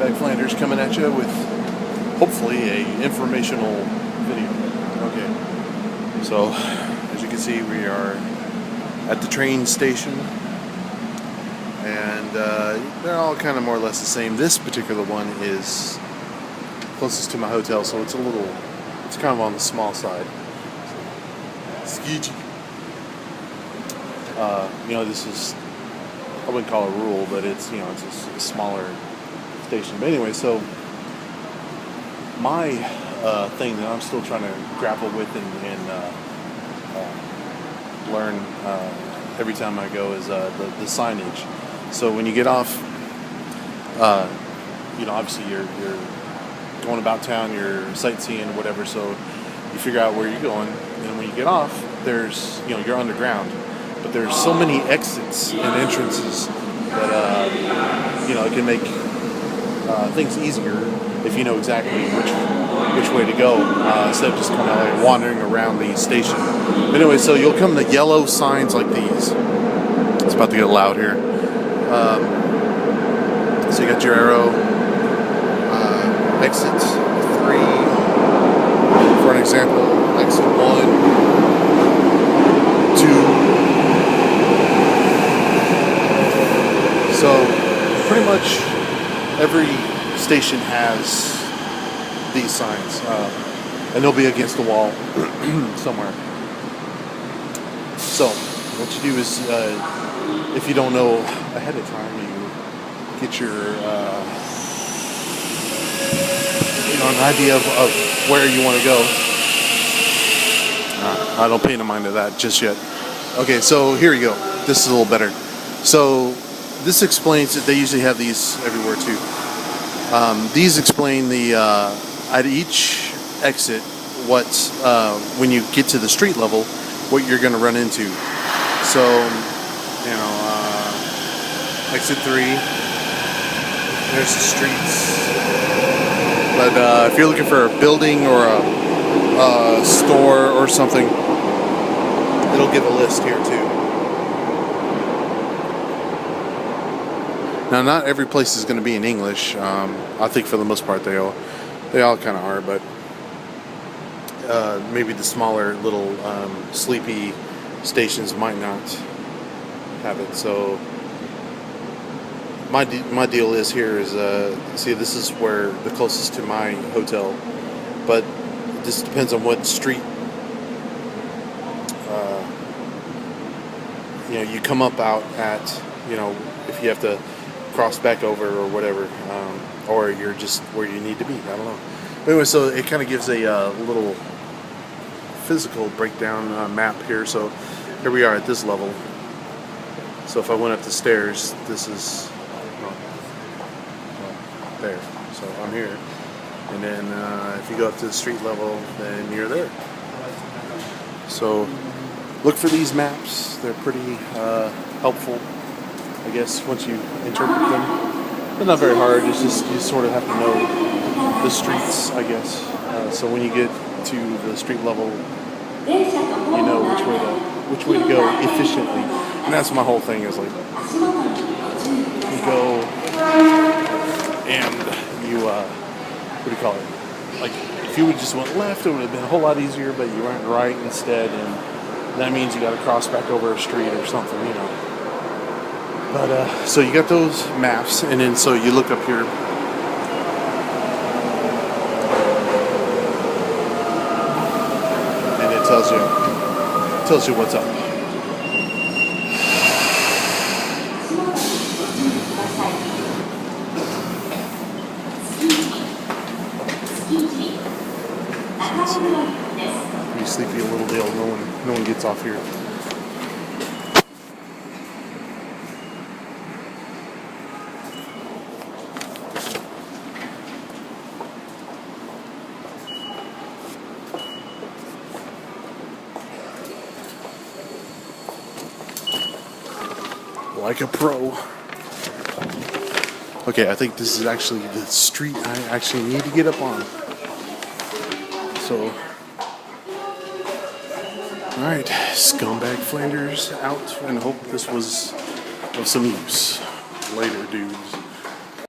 Scumbag Flanders coming at you with hopefully a informational video. Okay, so as you can see, we are at the train station, and they're all kind of more or less the same. This particular one is closest to my hotel, so it's kind of on the small side. Signage. This is, I wouldn't call it rural, but it's it's a smaller station. But anyway, so my thing that I'm still trying to grapple with and learn every time I go is the signage. So when you get off, obviously you're going about town, you're sightseeing or whatever, so you figure out where you're going, and when you get off, there's you're underground, but there's so many exits and entrances that it can make things easier if you know exactly which way to go, instead of just kind of like wandering around the station. But anyway, so you'll come to yellow signs like these. It's about to get loud here. So you got your arrow, exit 3, for an example, exit 1, 2. So pretty much every station has these signs, and they'll be against the wall somewhere. So what you do is, if you don't know ahead of time, you get your an idea of where you want to go. I don't pay no mind to that just yet. Okay, so here you go. This is a little better. So this explains that they usually have these everywhere too. These explain the at each exit when you get to the street level, what you're going to run into. So exit 3. There's the streets. But if you're looking for a building or a store or something, it'll give a list here too. Now, not every place is going to be in English. I think for the most part they all kind of are, but maybe the smaller little sleepy stations might not have it. So my deal is here is see, this is where the closest to my hotel, but this depends on what street you come up out at. If you have to cross back over or whatever, or you're just where you need to be. I don't know. But anyway, so it kind of gives a little physical breakdown map here. So here we are at this level. So if I went up the stairs, this is there. So I'm here. And then if you go up to the street level, then you're there. So look for these maps. They're pretty helpful, I guess, once you interpret them. They're not very hard. It's just you sort of have to know the streets, I guess. So when you get to the street level, you know which way to go efficiently. And that's my whole thing, is like you go and you what do you call it? Like if you would just went left, it would have been a whole lot easier. But you went right instead, and that means you got to cross back over a street or something, But so you got those maps, and then so you look up here. And it tells you what's up. Pretty sleepy, a little deal. No one gets off here. Like a pro. Okay, I think this is actually the street I actually need to get up on. So, alright, Scumbag Flanders out, and I hope this was of some use. Later, dudes.